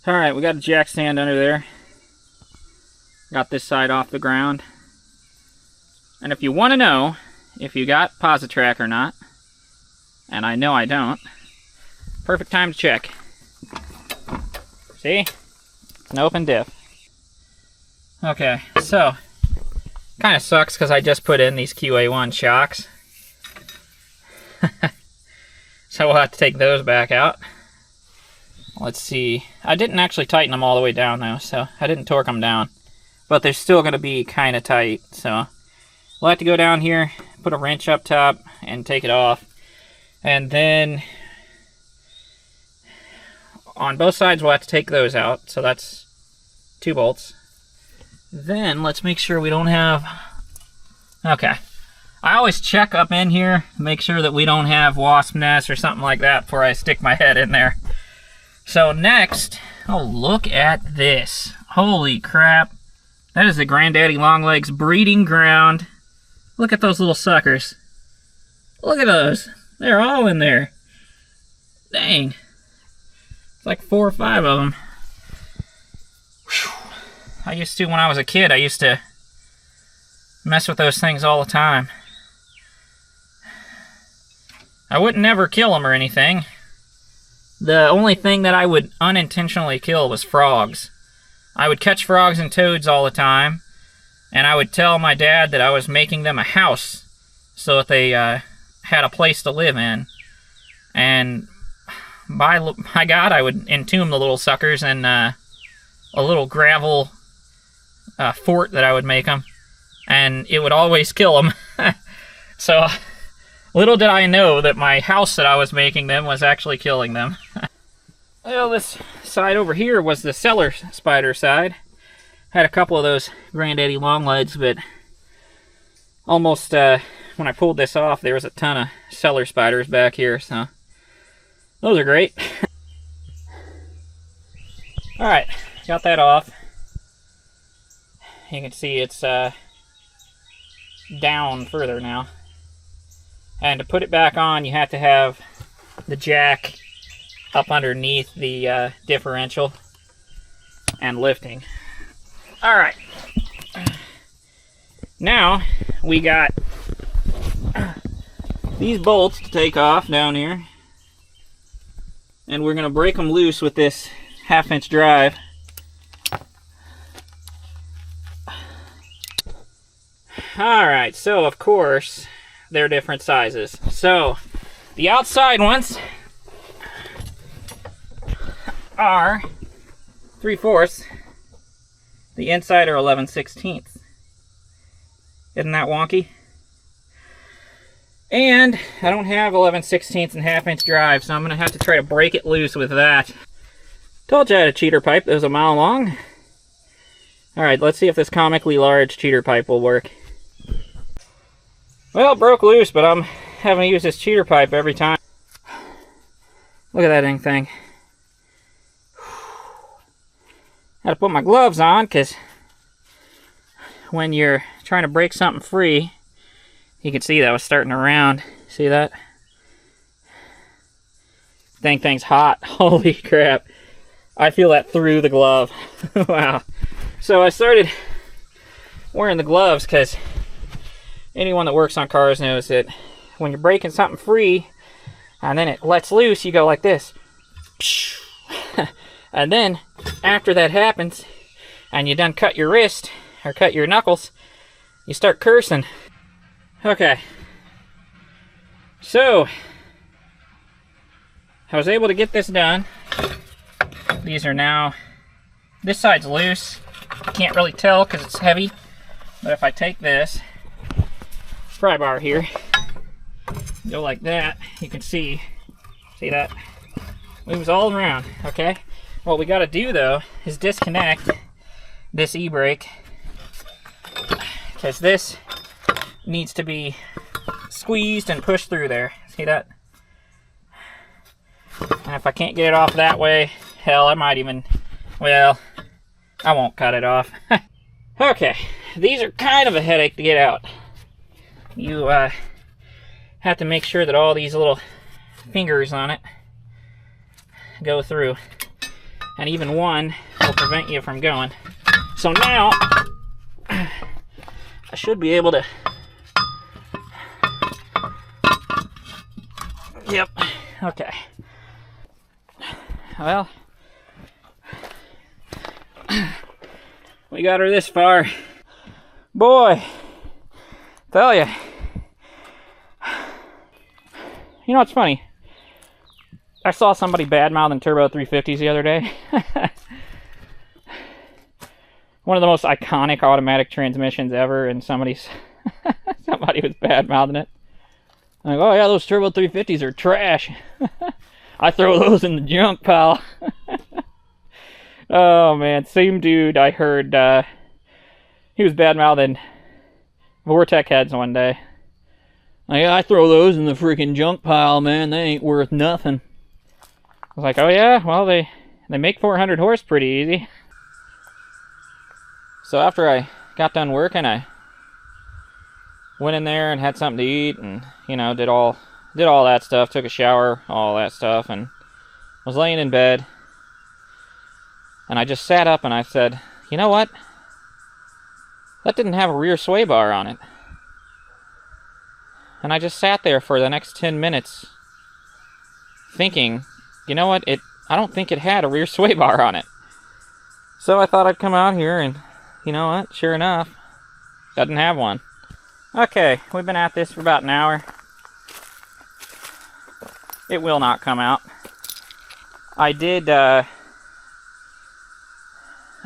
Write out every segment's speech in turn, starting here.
Alright, we got a jack stand under there. Got this side off the ground. And if you want to know if you got Positrack or not, and I know I don't, perfect time to check. See? It's an open diff. Okay, so, kind of sucks because I just put in these QA1 shocks. So we'll have to take those back out. Let's see. I didn't actually tighten them all the way down though, so I didn't torque them down. But they're still going to be kind of tight, so we'll have to go down here, put a wrench up top, and take it off. And then on both sides we'll have to take those out, so that's 2 bolts. Then let's make sure we don't have... Okay. I always check up in here, make sure that we don't have wasp nests or something like that before I stick my head in there. So next, oh, look at this. Holy crap. That is the Granddaddy Longlegs breeding ground. Look at those little suckers. Look at those. They're all in there. Dang. It's like 4 or 5 of them. Whew. I used to, when I was a kid, I used to mess with those things all the time. I wouldn't never kill them or anything. The only thing that I would unintentionally kill was frogs. I would catch frogs and toads all the time, and I would tell my dad that I was making them a house so that they had a place to live in. And by God, I would entomb the little suckers in a little gravel fort that I would make them, and it would always kill them. So little did I know that my house that I was making them was actually killing them. Well, this side over here was the cellar spider side. Had a couple of those Granddaddy Longlegs, but almost when I pulled this off, there was a ton of cellar spiders back here, so those are great. Alright, got that off. You can see it's down further now. And to put it back on, you have to have the jack up underneath the differential and lifting. Alright. Now, we got these bolts to take off down here. And we're going to break them loose with this 1/2-inch drive. Alright, so of course, they're different sizes. So, the outside ones are 3/4. The inside are 11/16. Isn't that wonky? And I don't have 11/16 and 1/2-inch drive, so I'm going to have to try to break it loose with that. Told you I had a cheater pipe that was a mile long. Alright, let's see if this comically large cheater pipe will work. Well, it broke loose, but I'm having to use this cheater pipe every time. Look at that dang thing. Had to put my gloves on, because when you're trying to break something free, you can see that was starting to round. See that? Dang thing's hot. Holy crap. I feel that through the glove. Wow. So I started wearing the gloves because anyone that works on cars knows that when you're breaking something free and then it lets loose, you go like this. And then after that happens and you done cut your wrist or cut your knuckles, you start cursing. Okay. So I was able to get this done. These are now, this side's loose. You can't really tell because it's heavy. But if I take this pry bar here, go like that, you can see that? Moves all around, okay? What we gotta do though is disconnect this e-brake, because this needs to be squeezed and pushed through there. See that? And if I can't get it off that way, hell, I might even, well, I won't cut it off. Okay, these are kind of a headache to get out. You have to make sure that all these little fingers on it go through. And even one will prevent you from going. So now, I should be able to... Yep. Okay. Well, we got her this far. Boy, tell ya. You know what's funny? I saw somebody bad-mouthing Turbo 350s the other day. One of the most iconic automatic transmissions ever, and somebody was bad-mouthing it. I'm like, oh yeah, those Turbo 350s are trash. I throw those in the junk pile. Oh man, same dude I heard, he was bad-mouthing Vortec heads one day. Like, I throw those in the freaking junk pile, man, they ain't worth nothing. I was like, oh yeah, well they make 400 horse pretty easy. So after I got done working, I went in there and had something to eat, and you know, did all that stuff, took a shower, all that stuff, and was laying in bed. And I just sat up and I said, you know what? That didn't have a rear sway bar on it. And I just sat there for the next 10 minutes thinking, you know what? I don't think it had a rear sway bar on it. So I thought I'd come out here and, you know what? Sure enough, doesn't have one. Okay, we've been at this for about an hour. It will not come out. I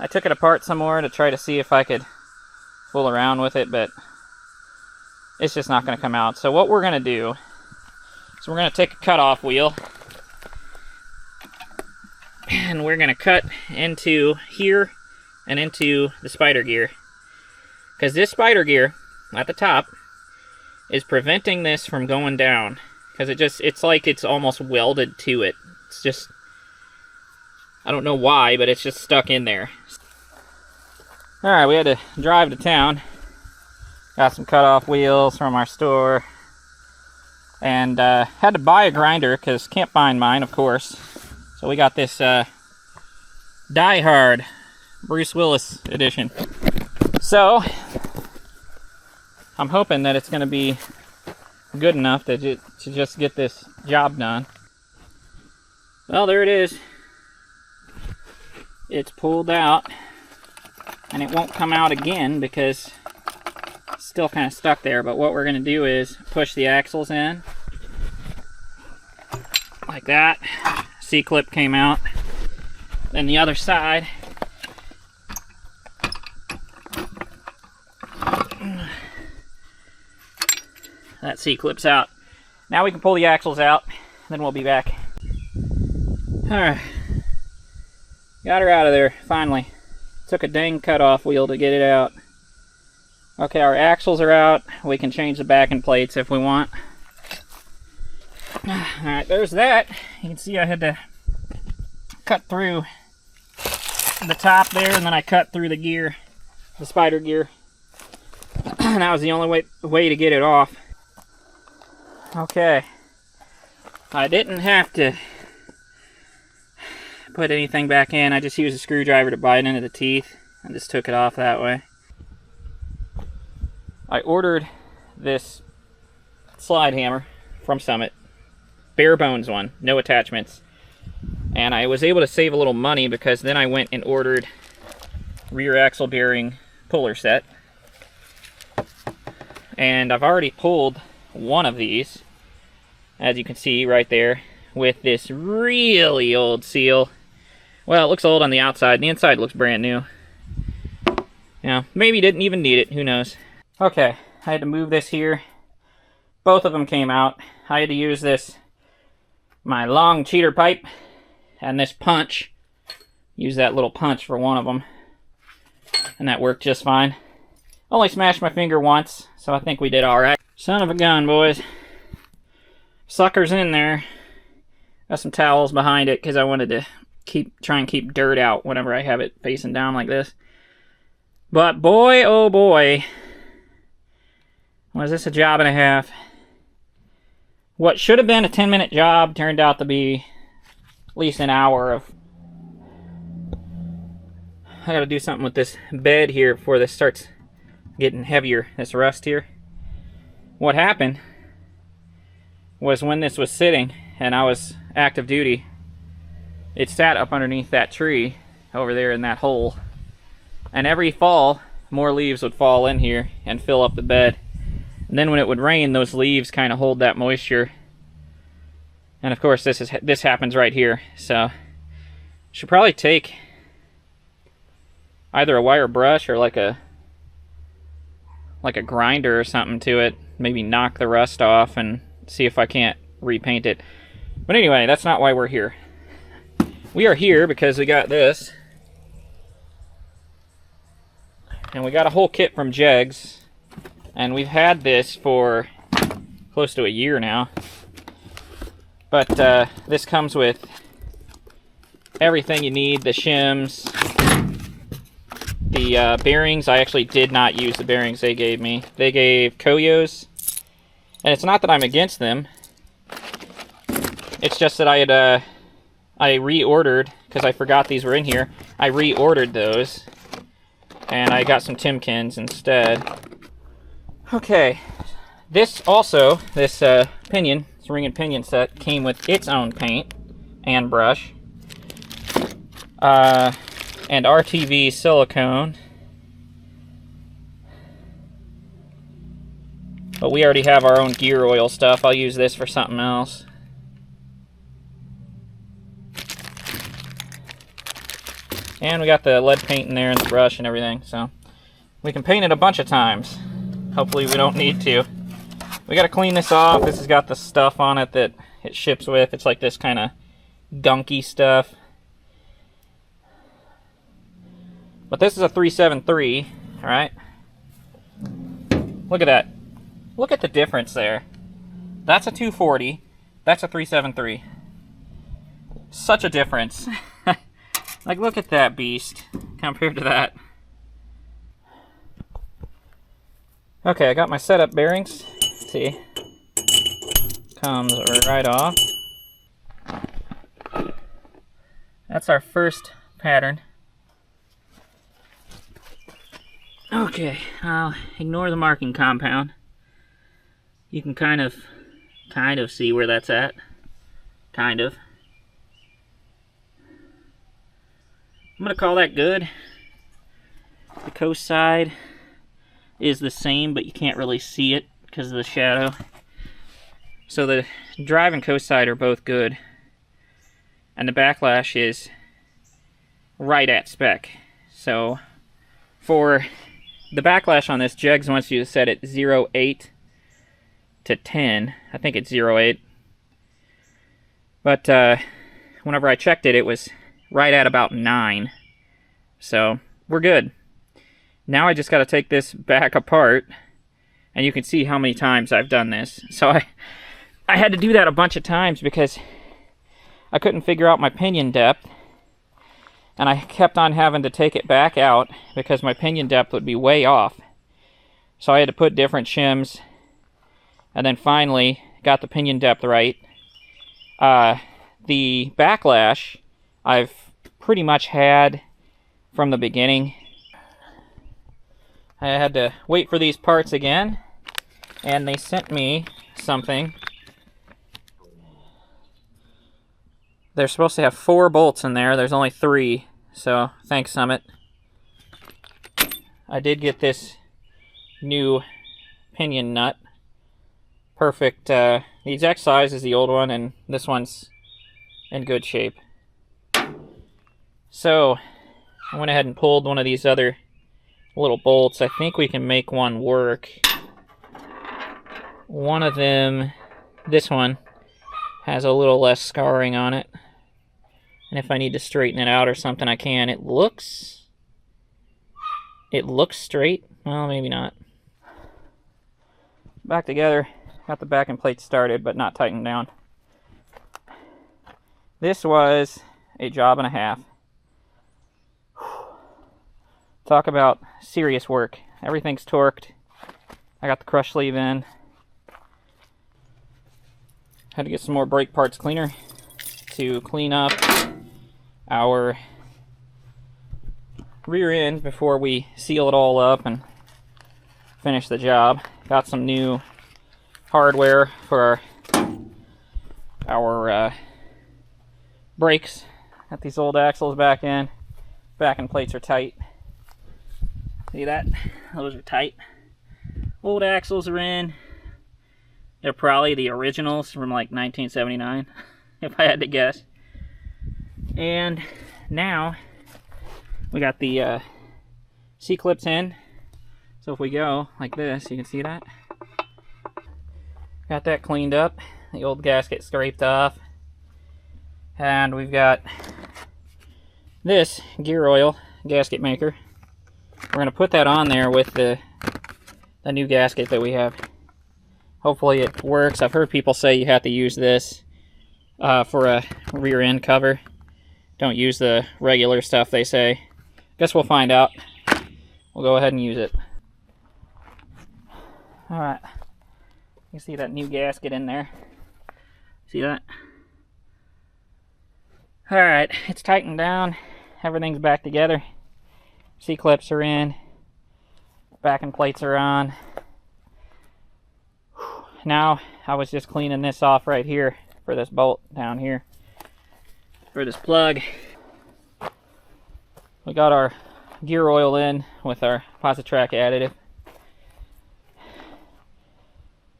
took it apart some more to try to see if I could fool around with it, but it's just not going to come out. So what we're going to do is we're going to take a cutoff wheel and we're going to cut into here and into the spider gear. Because this spider gear at the top is preventing this from going down. Because it's like it's almost welded to it. It's just, I don't know why, but it's just stuck in there. Alright, we had to drive to town. Got some cutoff wheels from our store. And had to buy a grinder because can't find mine, of course. So we got this Die Hard Bruce Willis edition. So I'm hoping that it's going to be good enough to just get this job done. Well, there it is. It's pulled out. And it won't come out again because it's still kind of stuck there. But what we're going to do is push the axles in. Like that. C-clip came out. Then the other side. That C-clip's out. Now we can pull the axles out. Then we'll be back. Alright. Got her out of there, finally. Took a dang cutoff wheel to get it out. Okay, our axles are out. We can change the backing plates if we want. Alright, there's that. You can see I had to cut through the top there, and then I cut through the gear, the spider gear. That was the only way to get it off. Okay. I didn't have to put anything back in. I just used a screwdriver to bite into the teeth and just took it off that way. I ordered this slide hammer from Summit. Bare bones one, no attachments. And I was able to save a little money because then I went and ordered rear axle bearing puller set. And I've already pulled one of these, as you can see right there, with this really old seal. Well, it looks old on the outside. The inside looks brand new. Yeah, maybe didn't even need it. Who knows? Okay, I had to move this here. Both of them came out. I had to use my long cheater pipe and this punch. Use that little punch for one of them. And that worked just fine. Only smashed my finger once, so I think we did alright. Son of a gun, boys. Sucker's in there. Got some towels behind it because I wanted to try and keep dirt out whenever I have it facing down like this. But boy, oh boy, was this a job and a half. What should have been a 10-minute job turned out to be at least an hour of I gotta do something with this bed here before this starts getting heavier, this rust here. What happened was when this was sitting and I was active duty, it sat up underneath that tree over there in that hole. And every fall, more leaves would fall in here and fill up the bed. And then when it would rain, those leaves kind of hold that moisture. And of course, this happens right here. So, should probably take either a wire brush or like a grinder or something to it. Maybe knock the rust off and see if I can't repaint it. But anyway, that's not why we're here. We are here because we got this. And we got a whole kit from Jegs. And we've had this for close to a year now. But this comes with everything you need, the shims, the bearings. I actually did not use the bearings they gave me. They gave Koyos. And it's not that I'm against them. It's just that I reordered, because I forgot these were in here. I reordered those. And I got some Timkins instead. Okay. This pinion, this ring and pinion set, came with its own paint and brush. And RTV silicone. But we already have our own gear oil stuff. I'll use this for something else. And we got the lead paint in there and the brush and everything, so we can paint it a bunch of times. Hopefully we don't need to. We gotta clean this off. This has got the stuff on it that it ships with. It's like this kind of gunky stuff. But this is a 373, alright? Look at that. Look at the difference there. That's a 240. That's a 373. Such a difference. Like, look at that beast compared to that. Okay, I got my setup bearings. Let's see. Comes right off. That's our first pattern. Okay, I'll ignore the marking compound. You can kind of see where that's at. Kind of. I'm going to call that good. The coast side is the same, but you can't really see it because of the shadow. So the drive and coast side are both good. And the backlash is right at spec. So for the backlash on this, Jegs wants you to set it 0.8 to 10. I think it's 0.8. But whenever I checked it, it was right at about 9. So we're good. Now I just got to take this back apart, and you can see how many times I've done this. So I had to do that a bunch of times because I couldn't figure out my pinion depth, and I kept on having to take it back out because my pinion depth would be way off. So I had to put different shims, and then finally got the pinion depth right. The backlash I've pretty much had from the beginning. I had to wait for these parts again, and they sent me something. They're supposed to have 4 bolts in there. There's only 3, so thanks, Summit. I did get this new pinion nut. Perfect. The exact size is the old one, and this one's in good shape. So I went ahead and pulled one of these other little bolts. I think we can make one work. One of them, this one, has a little less scarring on it. And if I need to straighten it out or something, I can. It looks straight. Well, maybe not. Back together. Got the backing plate started, but not tightened down. This was a job and a half. Talk about serious work. Everything's torqued. I got the crush sleeve in. Had to get some more brake parts cleaner to clean up our rear end before we seal it all up and finish the job. Got some new hardware for our brakes. Got these old axles back in. Back end plates are tight. See that? Those are tight. Old axles are in. They're probably the originals from like 1979, if I had to guess. And now we got the C-clips in. So if we go like this, you can see that. Got that cleaned up. The old gasket scraped off. And we've got this gear oil gasket maker. We're going to put that on there with the new gasket that we have. Hopefully it works. I've heard people say you have to use this for a rear end cover. Don't use the regular stuff, they say. Guess we'll find out. We'll go ahead and use it. Alright. You see that new gasket in there? See that? Alright, it's tightened down. Everything's back together. C-clips are in. Backing plates are on. Now, I was just cleaning this off right here for this bolt down here. For this plug. We got our gear oil in with our Positrack additive.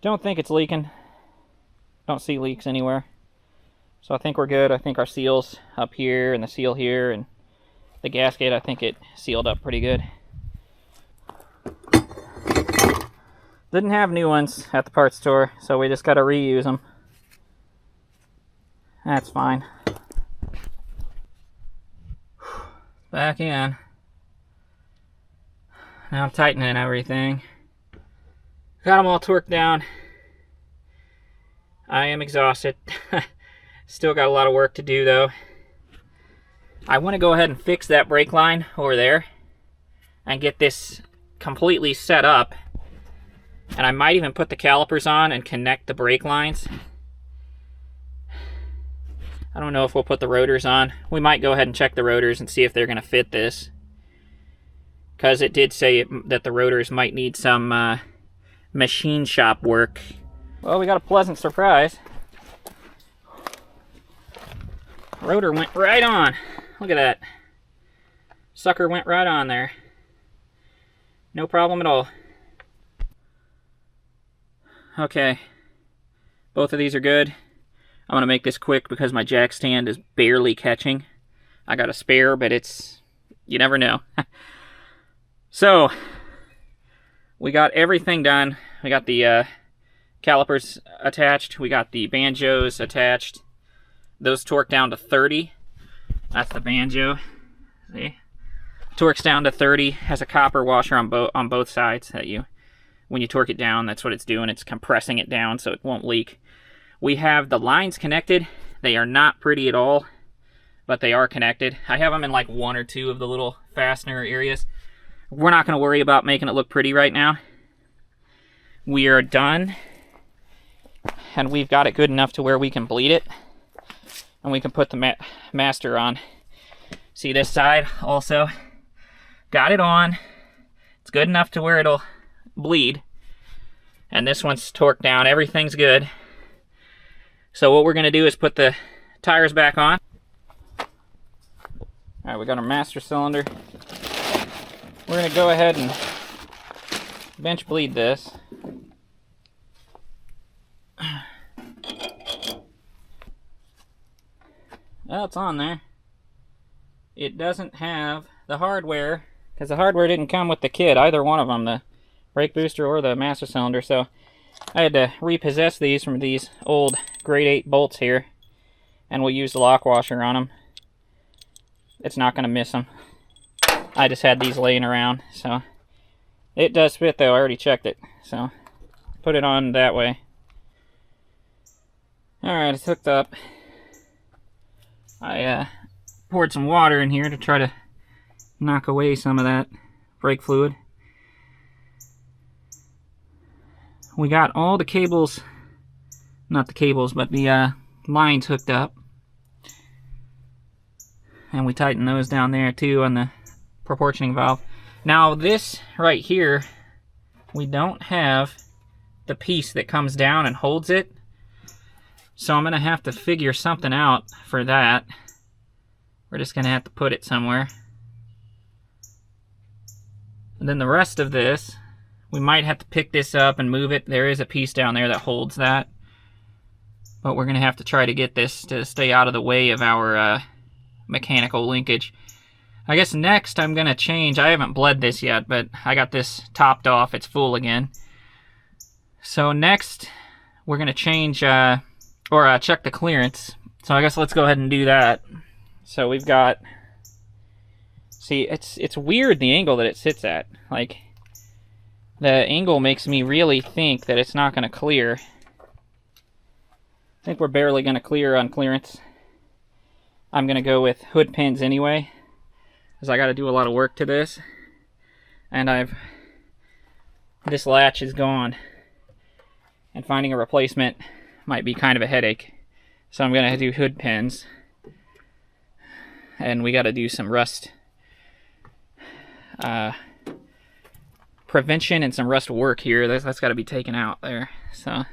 Don't think it's leaking. Don't see leaks anywhere. So I think we're good. I think our seal's up here and the seal here and the gasket, I think it sealed up pretty good. Didn't have new ones at the parts store, so we just got to reuse them. That's fine. Back in. Now I'm tightening everything. Got them all torqued down. I am exhausted. Still got a lot of work to do though. I want to go ahead and fix that brake line over there and get this completely set up. And I might even put the calipers on and connect the brake lines. I don't know if we'll put the rotors on. We might go ahead and check the rotors and see if they're going to fit this. Because it did say that the rotors might need some machine shop work. Well, we got a pleasant surprise. Rotor went right on. Look at that. Sucker went right on there. No problem at all. Okay. Both of these are good. I'm going to make this quick because my jack stand is barely catching. I got a spare, but it's... you never know. So, we got everything done. We got the calipers attached. We got the banjos attached. Those torque down to 30. That's the banjo. See? Torques down to 30. Has a copper washer on both sides that you... when you torque it down, that's what it's doing. It's compressing it down so it won't leak. We have the lines connected. They are not pretty at all, but they are connected. I have them in like one or two of the little fastener areas. We're not going to worry about making it look pretty right now. We are done, and we've got it good enough to where we can bleed it, and we can put the master on. See this side also? Got it on. It's good enough to where it'll bleed, and this one's torqued down. Everything's good. So what we're going to do is put the tires back on. Alright, we got our master cylinder. We're going to go ahead and bench bleed this. Well, it's on there. It doesn't have the hardware, because the hardware didn't come with the kit, either one of them, the brake booster or the master cylinder, so I had to repossess these from these old grade 8 bolts here, and we'll use the lock washer on them. It's not going to miss them. I just had these laying around, so it does fit though. I already checked it, so put it on that way. Alright, it's hooked up. I poured some water in here to try to knock away some of that brake fluid. We got all the cables, not the cables, but the lines hooked up. And we tightened those down there too on the proportioning valve. Now this right here, we don't have the piece that comes down and holds it. So I'm gonna have to figure something out for that. We're just gonna have to put it somewhere. And then the rest of this, we might have to pick this up and move it. There is a piece down there that holds that. But we're gonna have to try to get this to stay out of the way of our mechanical linkage. I guess next I'm gonna change, I haven't bled this yet, but I got this topped off, it's full again. So next, we're gonna change, check the clearance. So I guess let's go ahead and do that. So we've got, see, it's weird the angle that it sits at. Like, the angle makes me really think that it's not gonna clear. I think we're barely gonna clear on clearance. I'm gonna go with hood pins anyway, because I gotta do a lot of work to this. And this latch is gone. And finding a replacement might be kind of a headache. So I'm gonna do hood pins. And we gotta do some rust prevention and some rust work here. That's gotta be taken out there. So